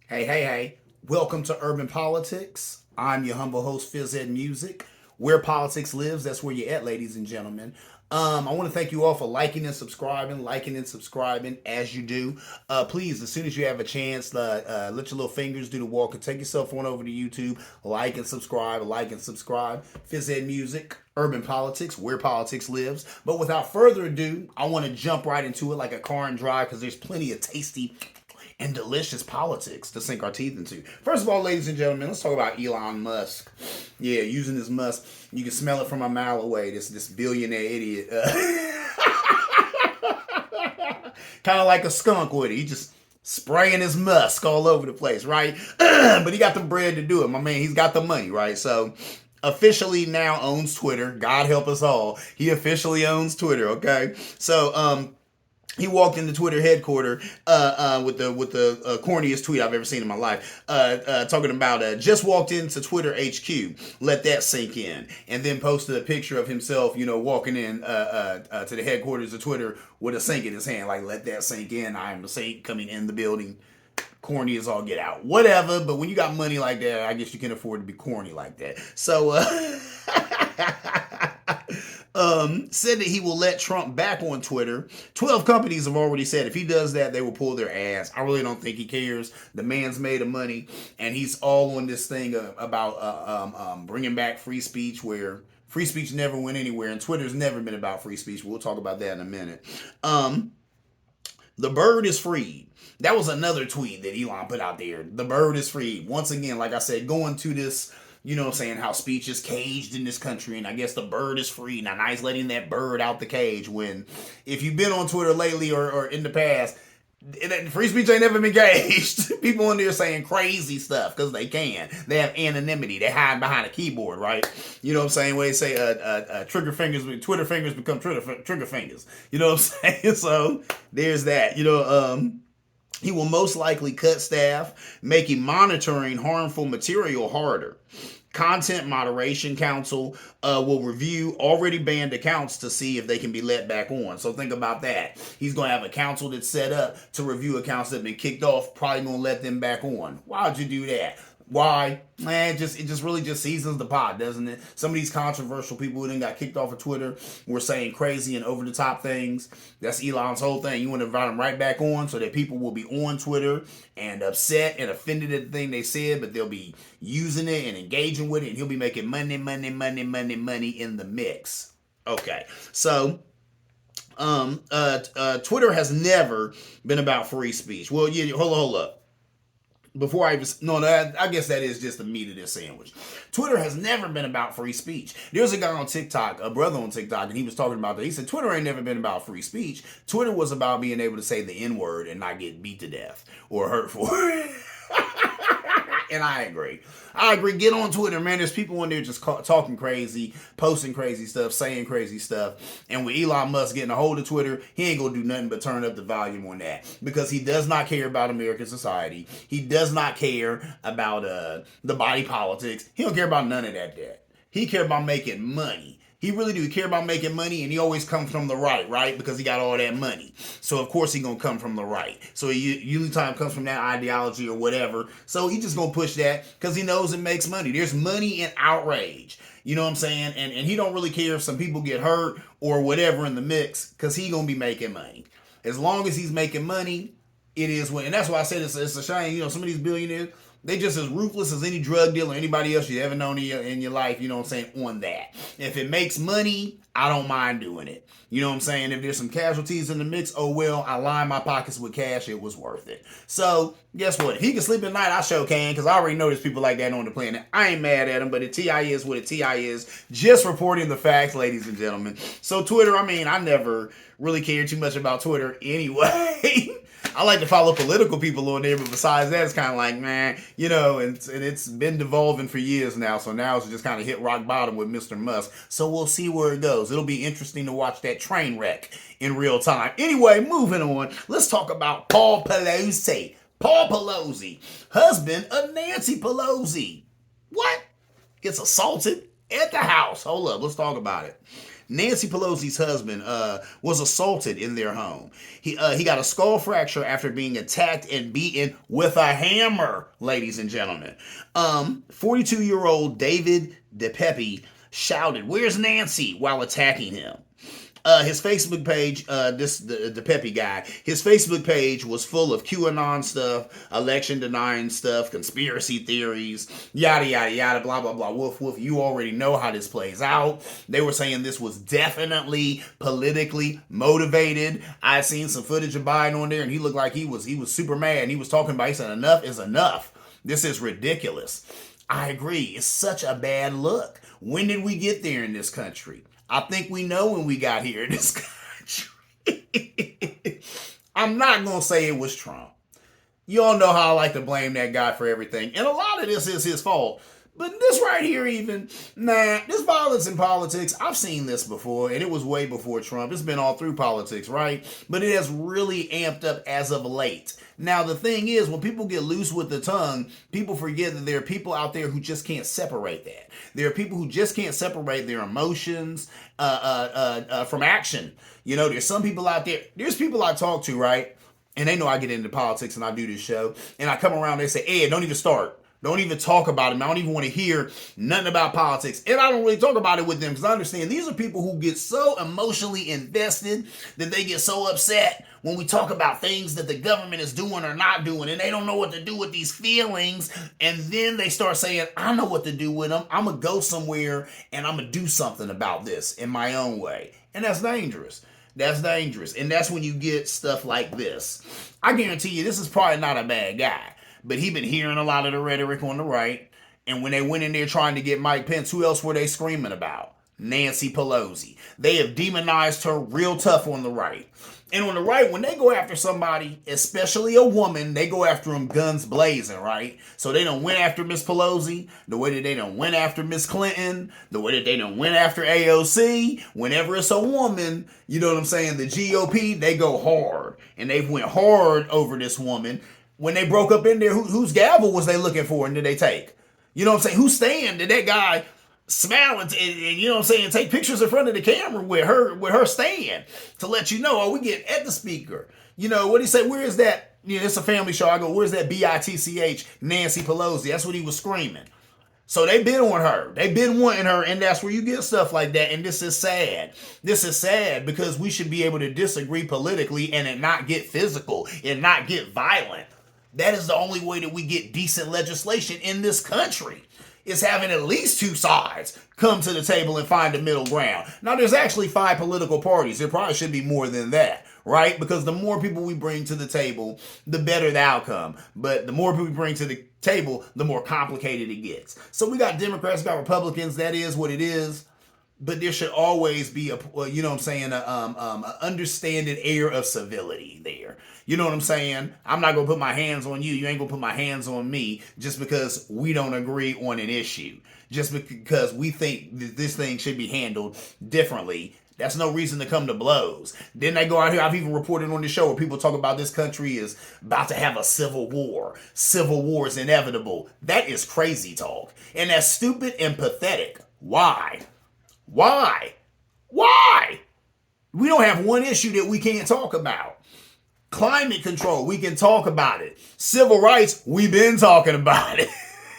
Hey. Welcome to Urban Politics. I'm your humble host, Fizz Ed Music. Where politics lives, that's where you're at, ladies and gentlemen. I want to thank you all for liking and subscribing as you do. Please, as soon as you have a chance, let your little fingers do the walk and take yourself on over to YouTube, like and subscribe. Fizz Ed Music, Urban Politics, where politics lives. But without further ado, I want to jump right into it like a car and drive because there's plenty of tasty and delicious politics to sink our teeth into. First of all, ladies and gentlemen, let's talk about Elon Musk. Yeah, using this Musk, you can smell it from a mile away. This billionaire idiot, kind of like a skunk with it. He just spraying his musk all over the place, right? But he got the bread to do it, my man. He's got the money, right? So officially now owns Twitter. God help us all. He officially owns Twitter. Okay, so he walked into Twitter headquarters with the corniest tweet I've ever seen in my life, talking about just walked into Twitter HQ, let that sink in, and then posted a picture of himself, walking in to the headquarters of Twitter with a sink in his hand, like let that sink in. I am the saint coming in the building. Corny as all get out, whatever. But when you got money like that, I guess you can afford to be corny like that. So. Said that he will let Trump back on Twitter. 12 companies have already said if he does that, they will pull their ass. I really don't think he cares. The man's made of money, and he's all on this thing about bringing back free speech, where free speech never went anywhere, and Twitter's never been about free speech. We'll talk about that in a minute. The bird is freed. That was another tweet that Elon put out there. The bird is freed. Once again, like I said, going to this, saying how speech is caged in this country, and I guess the bird is free. Now, nice letting that bird out the cage when, if you've been on Twitter lately or in the past, free speech ain't never been caged. People in there saying crazy stuff because they can. They have anonymity. They hide behind a keyboard, right? You know what I'm saying? Where they say trigger fingers, Twitter fingers become trigger fingers. You know what I'm saying? So there's that. He will most likely cut staff, making monitoring harmful material harder. Content Moderation Council will review already banned accounts to see if they can be let back on. So think about that. He's going to have a council that's set up to review accounts that have been kicked off, probably going to let them back on. Why'd you do that? Why? Man, it just really just seasons the pot, doesn't it? Some of these controversial people who then got kicked off of Twitter were saying crazy and over the top things. That's Elon's whole thing. You want to invite them right back on so that people will be on Twitter and upset and offended at the thing they said, but they'll be using it and engaging with it, and he'll be making money in the mix. Okay, so Twitter has never been about free speech. Well, yeah, hold up. Before I even I guess that is just the meat of this sandwich. Twitter has never been about free speech. There's a guy on TikTok, a brother on TikTok, and he was talking about that. He said Twitter ain't never been about free speech. Twitter was about being able to say the N-word and not get beat to death or hurt for it. And I agree. Get on Twitter, man. There's people on there just talking crazy, posting crazy stuff, saying crazy stuff. And with Elon Musk getting a hold of Twitter, he ain't going to do nothing but turn up the volume on that. Because he does not care about American society. He does not care about the body politics. He don't care about none of that. He care about making money. He really do care about making money, and he always comes from the right? Because he got all that money. So, of course, he going to come from the right. So, he usually time comes from that ideology or whatever. So, he just going to push that because he knows it makes money. There's money in outrage. You know what I'm saying? And he don't really care if some people get hurt or whatever in the mix because he going to be making money. As long as he's making money, it is when. And that's why I said it's a shame. Some of these billionaires, they just as ruthless as any drug dealer or anybody else you ever known in your life, you know what I'm saying, on that. If it makes money, I don't mind doing it. You know what I'm saying? If there's some casualties in the mix, oh well, I lined my pockets with cash, it was worth it. So, guess what? If he can sleep at night, I sure can, because I already know there's people like that on the planet. I ain't mad at him, but the TI is what a TI is. Just reporting the facts, ladies and gentlemen. So, Twitter, I never really cared too much about Twitter anyway. I like to follow political people on there, but besides that, it's kind of like, man, and it's been devolving for years now. So now it's just kind of hit rock bottom with Mr. Musk. So we'll see where it goes. It'll be interesting to watch that train wreck in real time. Anyway, moving on. Let's talk about Paul Pelosi. Paul Pelosi, husband of Nancy Pelosi. What? Gets assaulted at the house. Hold up. Let's talk about it. Nancy Pelosi's husband was assaulted in their home. He got a skull fracture after being attacked and beaten with a hammer, ladies and gentlemen. 42-year-old David DePepe shouted, "Where's Nancy?" while attacking him. His Facebook page, the Pepe guy, his Facebook page was full of QAnon stuff, election denying stuff, conspiracy theories, yada, yada, yada, blah, blah, blah, woof, woof. You already know how this plays out. They were saying this was definitely politically motivated. I seen some footage of Biden on there, and he looked like he was super mad. He was talking about, he said, enough is enough. This is ridiculous. I agree. It's such a bad look. When did we get there in this country? I think we know when we got here in this country. I'm not going to say it was Trump. You all know how I like to blame that guy for everything. And a lot of this is his fault. But this right here even, this violence in politics, I've seen this before, and it was way before Trump. It's been all through politics, right? But it has really amped up as of late. Now, the thing is, when people get loose with the tongue, people forget that there are people out there who just can't separate that. There are people who just can't separate their emotions from action. You know, there's some people out there, there's people I talk to, right? And they know I get into politics and I do this show. And I come around, they say, Ed, don't even start. Don't even talk about it. I don't even want to hear nothing about politics. And I don't really talk about it with them because I understand these are people who get so emotionally invested that they get so upset when we talk about things that the government is doing or not doing. And they don't know what to do with these feelings. And then they start saying, I know what to do with them. I'm going to go somewhere and I'm going to do something about this in my own way. And that's dangerous. That's dangerous. And that's when you get stuff like this. I guarantee you this is probably not a bad guy. But he been hearing a lot of the rhetoric on the right. And when they went in there trying to get Mike Pence, who else were they screaming about? Nancy Pelosi. They have demonized her real tough on the right. And on the right, when they go after somebody, especially a woman, they go after them guns blazing, right? So they done went after Miss Pelosi, the way that they done went after Miss Clinton, the way that they done went after AOC. Whenever it's a woman, you know what I'm saying, the GOP, they go hard. And they went hard over this woman. When they broke up in there, whose gavel was they looking for and did they take? You know what I'm saying? Whose stand did that guy smile and you know what I'm saying, take pictures in front of the camera with her stand to let you know, we get at the speaker. You know, what he say, where is that? You know, it's a family show. I go, where's that BITCH Nancy Pelosi? That's what he was screaming. So they've been on her. They've been wanting her, and that's where you get stuff like that. And this is sad. This is sad because we should be able to disagree politically and it not get physical and not get violent. That is the only way that we get decent legislation in this country, is having at least two sides come to the table and find a middle ground. Now, there's actually 5 political parties. There probably should be more than that, right? Because the more people we bring to the table, the better the outcome. But the more people we bring to the table, the more complicated it gets. So we got Democrats, we got Republicans. That is what it is. But there should always be a, you know what I'm saying, a understanding air of civility there. You know what I'm saying? I'm not going to put my hands on you. You ain't going to put my hands on me just because we don't agree on an issue. Just because we think that this thing should be handled differently. That's no reason to come to blows. Then they go out here. I've even reported on the show where people talk about this country is about to have a civil war. Civil war is inevitable. That is crazy talk. And that's stupid and pathetic. Why? Why? Why? We don't have one issue that we can't talk about. Climate control, we can talk about it. Civil rights, we've been talking about it.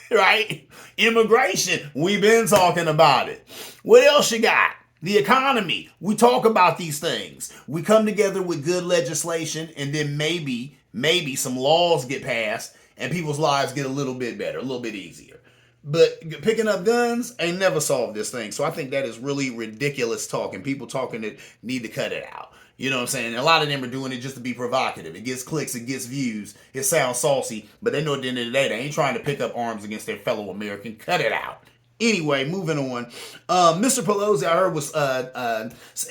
Right? Immigration, we've been talking about it. What else you got? The economy, we talk about these things. We come together with good legislation, and then maybe some laws get passed and people's lives get a little bit better, a little bit easier. But picking up guns ain't never solved this thing. So I think that is really ridiculous talk, and people talking that need to cut it out. You know what I'm saying? And a lot of them are doing it just to be provocative. It gets clicks, it gets views, it sounds saucy, but they know at the end of the day, they ain't trying to pick up arms against their fellow American. Cut it out. Anyway, moving on. Mr. Pelosi, I heard, was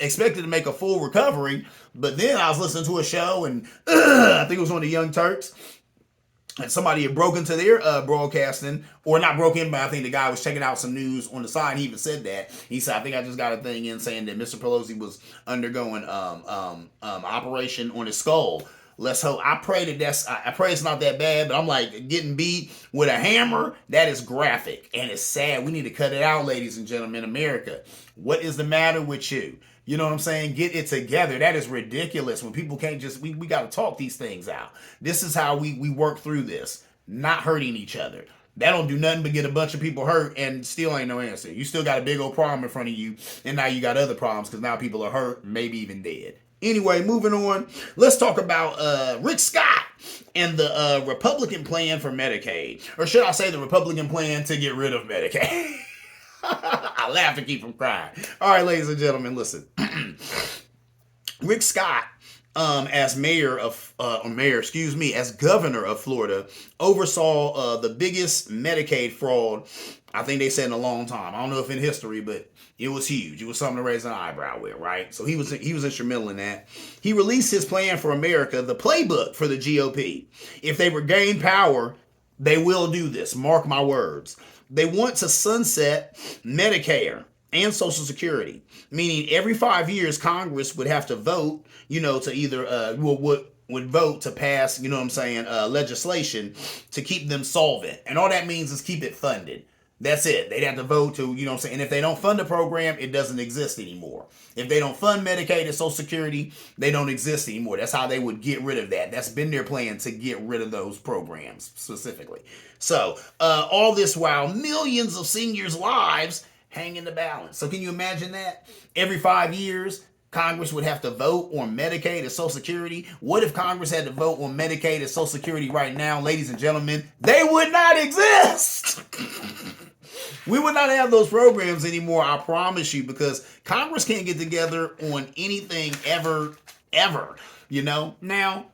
expected to make a full recovery, but then I was listening to a show, and I think it was on the Young Turks, and somebody had broken into their broadcasting, or not broken, but I think the guy was checking out some news on the side. And he even said that. He said, I think I just got a thing in saying that Mr. Pelosi was undergoing operation on his skull. Let's hope. I pray that I pray it's not that bad, but I'm like getting beat with a hammer. That is graphic and it's sad. We need to cut it out, ladies and gentlemen. America, what is the matter with you? You know what I'm saying? Get it together. That is ridiculous when people can't just, we got to talk these things out. This is how we work through this, not hurting each other. That don't do nothing but get a bunch of people hurt and still ain't no answer. You still got a big old problem in front of you, and now you got other problems because now people are hurt, maybe even dead. Anyway, moving on. Let's talk about Rick Scott and the Republican plan for Medicaid. Or should I say the Republican plan to get rid of Medicaid? I laugh to keep from crying. All right, ladies and gentlemen, listen. Rick Scott, as as governor of Florida, oversaw the biggest Medicaid fraud, I think they said in a long time. I don't know if in history, but it was huge. It was something to raise an eyebrow with, right? So he was instrumental in that. He released his plan for America, the playbook for the GOP. If they regain power, they will do this. Mark my words. They want to sunset Medicare and Social Security, meaning every 5 years Congress would have to vote, to either would vote to pass, legislation to keep them solvent. And all that means is keep it funded. That's it. They'd have to vote to, and if they don't fund the program, it doesn't exist anymore. If they don't fund Medicaid and Social Security, they don't exist anymore. That's how they would get rid of that. That's been their plan, to get rid of those programs specifically. So all this while millions of seniors' lives hang in the balance. So can you imagine that? Every 5 years, Congress would have to vote on Medicaid and Social Security. What if Congress had to vote on Medicaid and Social Security right now, ladies and gentlemen? They would not exist. We would not have those programs anymore, I promise you, because Congress can't get together on anything ever. Now,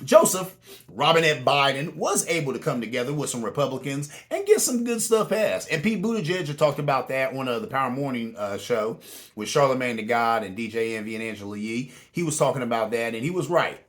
Joseph Robinette Biden was able to come together with some Republicans and get some good stuff passed. And Pete Buttigieg had talked about that on the Power Morning show with Charlamagne tha God and DJ Envy and Angela Yee. He was talking about that, and he was right.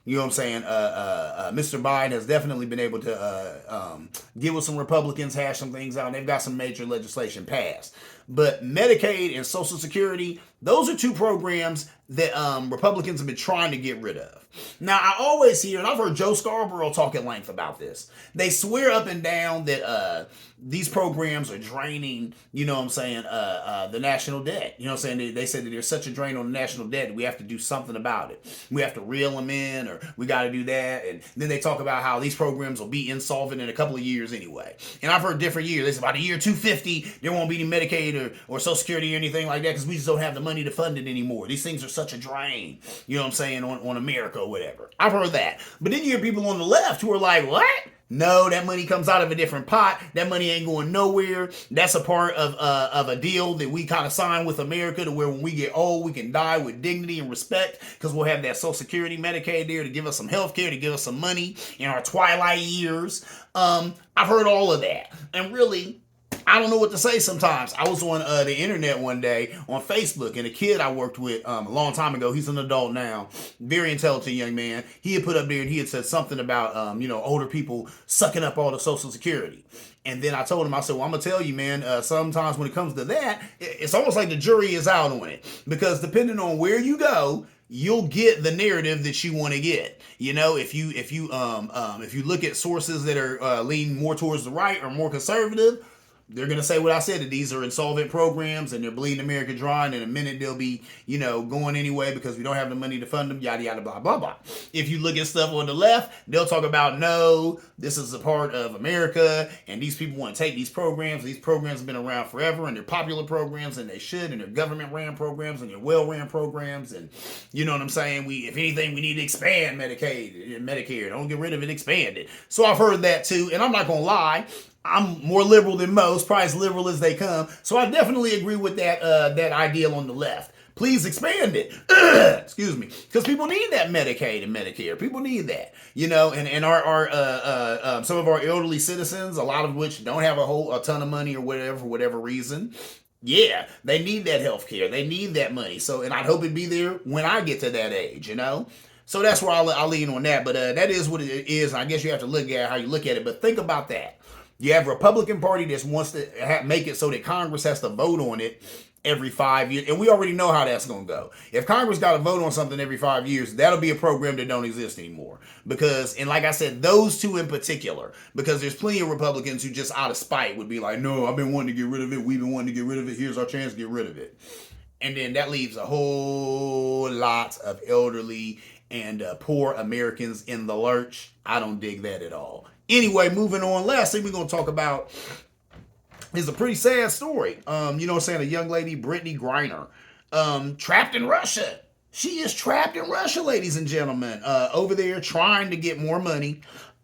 You know what I'm saying? Mr. Biden has definitely been able to get with some Republicans, hash some things out, and they've got some major legislation passed. But Medicaid and Social Security, those are two programs that Republicans have been trying to get rid of. Now, I always hear, and I've heard Joe Scarborough talk at length about this, they swear up and down that these programs are draining, the national debt. They said that there's such a drain on the national debt that we have to do something about it. We have to reel them in, or we got to do that. And then they talk about how these programs will be insolvent in a couple of years anyway. And I've heard different years. They say about the year 250, there won't be any Medicaid or Social Security or anything like that because we just don't have the money to fund it anymore. These things are such a drain, on America or whatever. I've heard that. But then you hear people on the left who are like, what? No, that money comes out of a different pot. That money ain't going nowhere. That's a part of a deal that we kind of signed with America to where when we get old, we can die with dignity and respect because we'll have that Social Security, Medicaid there to give us some health care, to give us some money in our twilight years. I've heard all of that. And really, I don't know what to say sometimes. I was on the internet one day on Facebook, and a kid I worked with a long time ago, he's an adult now, very intelligent young man. He had put up there and he had said something about, older people sucking up all the Social Security. And then I told him, I said, well, I'm going to tell you, man, sometimes when it comes to that, it's almost like the jury is out on it. Because depending on where you go, you'll get the narrative that you want to get. If you look at sources that are leaning more towards the right or more conservative, they're going to say what I said, that these are insolvent programs and they're bleeding America dry, and in a minute they'll be, going anyway because we don't have the money to fund them, yada, yada, blah, blah, blah. If you look at stuff on the left, they'll talk about, no, this is a part of America and these people want to take these programs. These programs have been around forever and they're popular programs and they should, and they're government-ran programs and they're well-ran programs, and you know what I'm saying? If anything, we need to expand Medicaid and Medicare. Don't get rid of it, expand it. So I've heard that too, and I'm not going to lie, I'm more liberal than most, probably as liberal as they come. So I definitely agree with that ideal on the left. Please expand it. Excuse me. Because people need that Medicaid and Medicare. People need that. And our some of our elderly citizens, a lot of which don't have a ton of money or whatever, for whatever reason. Yeah, they need that health care. They need that money. So, and I'd hope it'd be there when I get to that age, So that's where I'll lean on that. But that is what it is. I guess you have to look at how you look at it. But think about that. You have a Republican Party that wants to make it so that Congress has to vote on it every 5 years. And we already know how that's going to go. If Congress got to vote on something every 5 years, that'll be a program that don't exist anymore. Because, and like I said, those two in particular, because there's plenty of Republicans who just out of spite would be like, no, I've been wanting to get rid of it. We've been wanting to get rid of it. Here's our chance to get rid of it. And then that leaves a whole lot of elderly and poor Americans in the lurch. I don't dig that at all. Anyway, moving on. Last thing we're going to talk about is a pretty sad story. You know what I'm saying? A young lady, Brittany Griner, trapped in Russia. She is trapped in Russia, ladies and gentlemen, over there trying to get more money.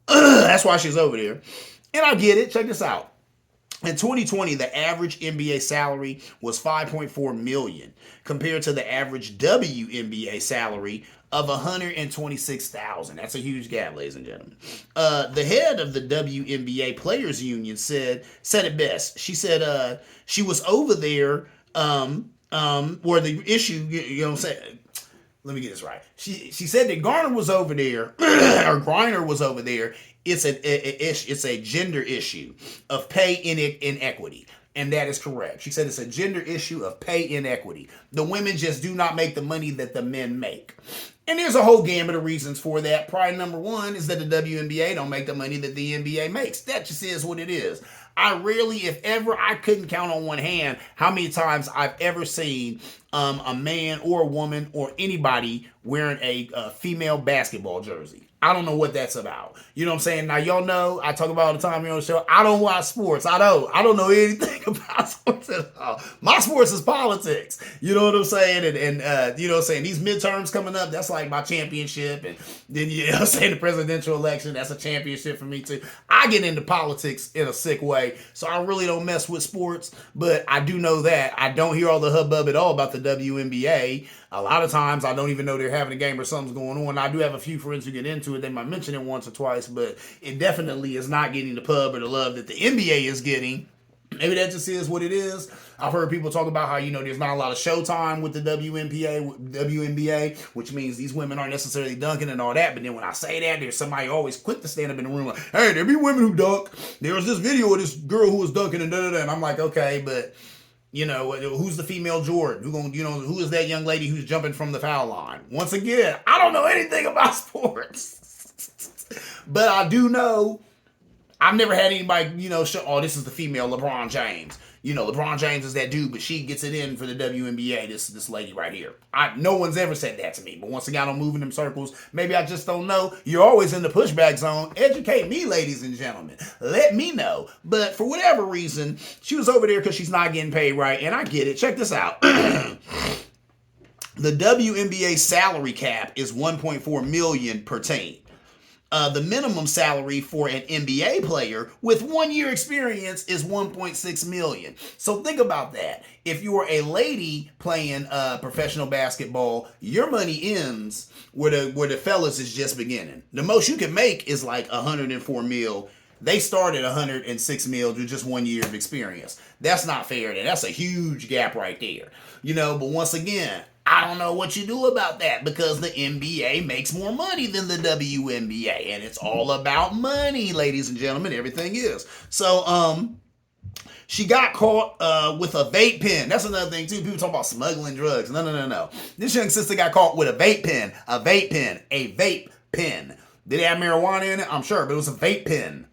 That's why she's over there. And I get it. Check this out. In 2020, the average NBA salary was $5.4 million compared to the average WNBA salary of $126,000. That's a huge gap, ladies and gentlemen. The head of the WNBA Players Union said it best. She said she was over there where the issue, you know what I'm saying? Let me get this right. She said that Garner was over there, or Griner was over there. It's a gender issue of pay inequity. And that is correct. She said it's a gender issue of pay inequity. The women just do not make the money that the men make. And there's a whole gamut of reasons for that. Probably number one is that the WNBA don't make the money that the NBA makes. That just is what it is. I rarely, if ever, I couldn't count on one hand how many times I've ever seen a man or a woman or anybody wearing a female basketball jersey. I don't know what that's about. You know what I'm saying? Now, y'all know, I talk about all the time here on the show, I don't watch sports. I don't know anything about sports at all. My sports is politics. You know what I'm saying? And you know what I'm saying? These midterms coming up, that's like my championship. And then, you know what I'm saying, the presidential election, that's a championship for me too. I get into politics in a sick way, so I really don't mess with sports. But I do know that. I don't hear all the hubbub at all about the WNBA. A lot of times I don't even know they're having a game or something's going on. I do have a few friends who get into it. They might mention it once or twice, but it definitely is not getting the pub or the love that the NBA is getting. Maybe that just is what it is. I've heard people talk about how, you know, there's not a lot of showtime with the WNBA, which means these women aren't necessarily dunking and all that. But then when I say that, there's somebody always quick to stand up in the room like, hey, there be women who dunk. There was this video of this girl who was dunking and da-da-da. And I'm like, okay, but... you know, who's the female Jordan? Who is that young lady who's jumping from the foul line? Once again, I don't know anything about sports. But I do know, I've never had anybody, you know, show, oh, this is the female LeBron James. You know, LeBron James is that dude, but she gets it in for the WNBA, this lady right here. No one's ever said that to me. But once again, I don't move in them circles. Maybe I just don't know. You're always in the pushback zone. Educate me, ladies and gentlemen. Let me know. But for whatever reason, she was over there because she's not getting paid right. And I get it. Check this out. The WNBA salary cap is $1.4 million per team. The minimum salary for an NBA player with 1 year experience is $1.6 million. So think about that. If you're a lady playing professional basketball, your money ends where the fellas is just beginning. The most you can make is like $104 million. They started $106 million with just 1 year of experience. That's not fair. That's a huge gap right there. You know, but once again, I don't know what you do about that because the NBA makes more money than the WNBA. And it's all about money, ladies and gentlemen. Everything is. So, she got caught with a vape pen. That's another thing, too. People talk about smuggling drugs. No. This young sister got caught with a vape pen. A vape pen. Did it have marijuana in it? I'm sure, but it was a vape pen.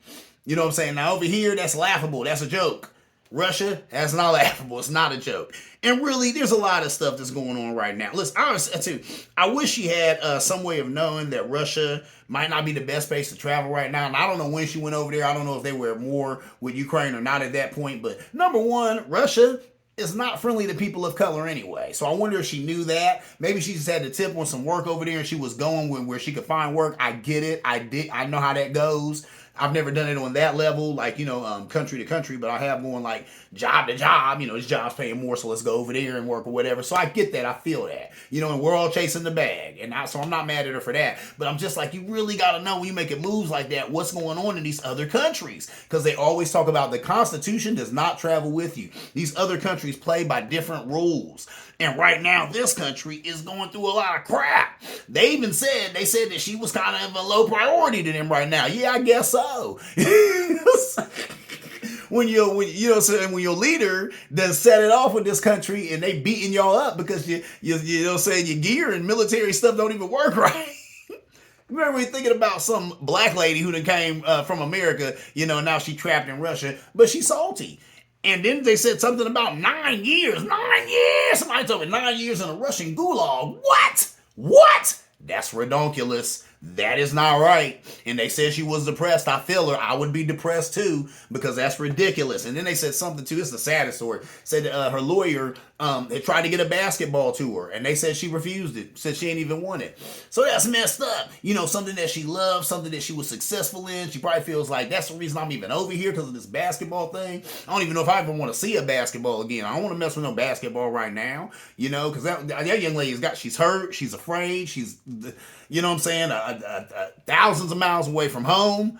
You know what I'm saying? Now, over here, that's laughable. That's a joke. Russia, that's not laughable. It's not a joke. And really, there's a lot of stuff that's going on right now. Listen, I wish she had some way of knowing that Russia might not be the best place to travel right now. And I don't know when she went over there. I don't know if they were at war with Ukraine or not at that point. But number one, Russia is not friendly to people of color anyway. So I wonder if she knew that. Maybe she just had to tip on some work over there and she was going where she could find work. I get it. I know how that goes. I've never done it on that level, like, you know, country to country, but I have going like job to job, you know, this job's paying more, so let's go over there and work or whatever. So I get that. I feel that, you know, and we're all chasing the bag. And so I'm not mad at her for that. But I'm just like, you really got to know when you making moves like that, what's going on in these other countries. Because they always talk about the Constitution does not travel with you. These other countries play by different rules. And right now, this country is going through a lot of crap. They said that she was kind of a low priority to them right now. Yeah, I guess so. when you know saying when your leader then set it off with this country and they beating y'all up because you know saying your gear and military stuff don't even work right. Remember thinking about some black lady who then came from America, you know, now she trapped in Russia, but she's salty. And then they said something about 9 years. 9 years! Somebody told me 9 years in a Russian gulag. What? What? That's redonkulous. That is not right. And they said she was depressed. I feel her. I would be depressed too because that's ridiculous. And then they said something too. It's the saddest story. Said her lawyer had tried to get a basketball to her, and they said she refused it. Said she ain't even want it. So that's messed up. You know, something that she loved, something that she was successful in. She probably feels like that's the reason I'm even over here because of this basketball thing. I don't even know if I even want to see a basketball again. I don't want to mess with no basketball right now. You know, because that young lady's she's hurt. She's afraid. She's, you know what I'm saying, thousands of miles away from home.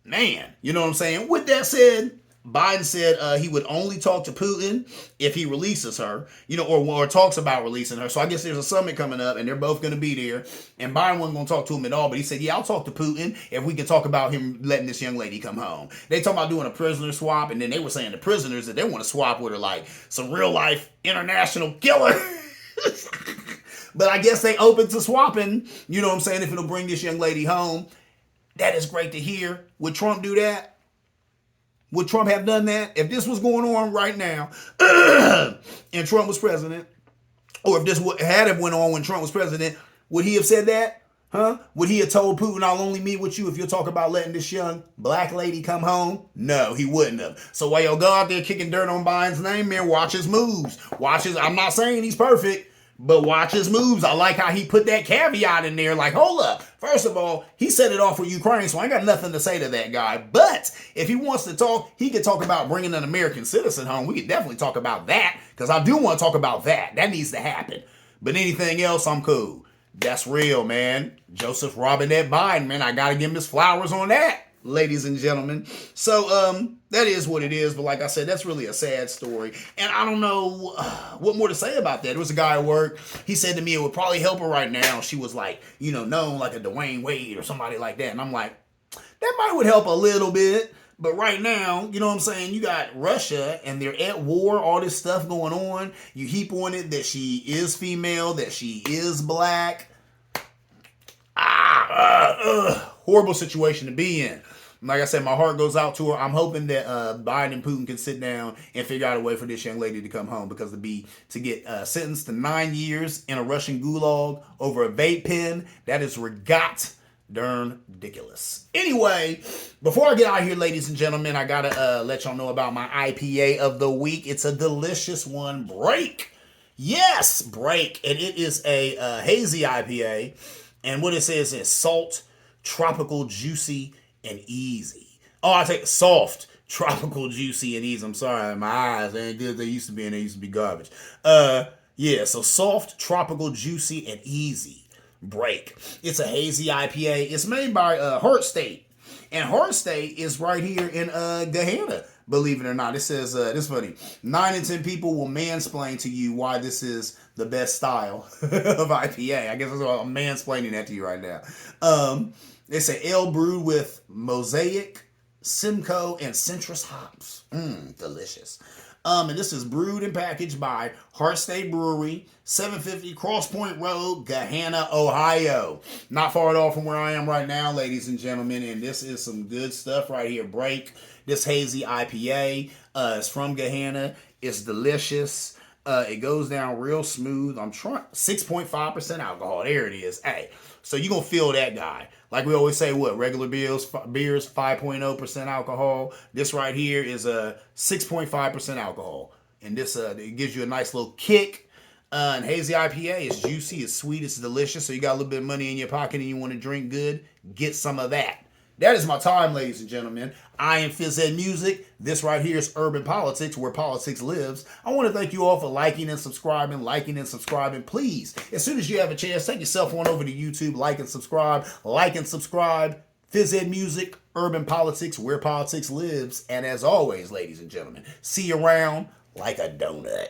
Man, you know what I'm saying? With that said, Biden said he would only talk to Putin if he releases her, you know, or talks about releasing her. So I guess there's a summit coming up and they're both going to be there. And Biden wasn't going to talk to him at all, but he said, yeah, I'll talk to Putin if we can talk about him letting this young lady come home. They talking about doing a prisoner swap, and then they were saying the prisoners that they want to swap with her like some real life international killer. But I guess they open to swapping, you know what I'm saying, if it'll bring this young lady home. That is great to hear. Would Trump do that? Would Trump have done that? If this was going on right now and Trump was president, or if this had went on when Trump was president, would he have said that? Huh? Would he have told Putin, I'll only meet with you if you'll talk about letting this young black lady come home? No, he wouldn't have. So while y'all go out there kicking dirt on Biden's name, man, watch his moves. I'm not saying he's perfect, but watch his moves. I like how he put that caveat in there. Like, hold up. First of all, he set it off with Ukraine, so I ain't got nothing to say to that guy. But if he wants to talk, he could talk about bringing an American citizen home. We could definitely talk about that, because I do want to talk about that. That needs to happen. But anything else, I'm cool. That's real, man. Joseph Robinette Biden, man. I got to give him his flowers on that, ladies and gentlemen. So, that is what it is. But like I said, that's really a sad story. And I don't know what more to say about that. There was a guy at work. He said to me it would probably help her right now. She was like, you know, known like a Dwayne Wade or somebody like that. And I'm like, that might would help a little bit. But right now, you know what I'm saying? You got Russia and they're at war, all this stuff going on. You heap on it that she is female, that she is black. Horrible situation to be in. Like I said, my heart goes out to her. I'm hoping that Biden and Putin can sit down and figure out a way for this young lady to come home, because to get sentenced to 9 years in a Russian gulag over a vape pen, that is darn ridiculous. Anyway, before I get out of here, ladies and gentlemen, I gotta let y'all know about my IPA of the week. It's a delicious one, Break. Yes, Break, and it is a hazy IPA, and what it says is salt, tropical, juicy, and easy. Oh, I take soft, tropical, juicy, and easy. I'm sorry, my eyes ain't good. They used to be, and they used to be garbage. Yeah, so soft, tropical, juicy, and easy. Break. It's a hazy IPA. It's made by Heart State, and Heart State is right here in Gahanna. Believe it or not, it says this is funny. 9 in 10 people will mansplain to you why this is the best style of IPA. I guess that's why I'm mansplaining that to you right now. It's an ale brewed with Mosaic, Simcoe, and Citrus hops. Delicious. And this is brewed and packaged by Heart State Brewery, 750 Cross Point Road, Gahanna, Ohio. Not far at all from where I am right now, ladies and gentlemen. And this is some good stuff right here. Break. This hazy IPA is from Gahanna. It's delicious. It goes down real smooth. I'm trying 6.5% alcohol. There it is. Hey, so you're going to feel that guy. Like we always say, what? Regular beers 5.0% alcohol. This right here is a 6.5% alcohol. And this it gives you a nice little kick. And hazy IPA is juicy, it's sweet, it's delicious. So you got a little bit of money in your pocket and you want to drink good, get some of that. That is my time, ladies and gentlemen. I am Phys Ed Music. This right here is Urban Politics, where politics lives. I want to thank you all for liking and subscribing. Please, as soon as you have a chance, take yourself on over to YouTube, like and subscribe. Phys Ed Music, Urban Politics, where politics lives. And as always, ladies and gentlemen, see you around like a donut.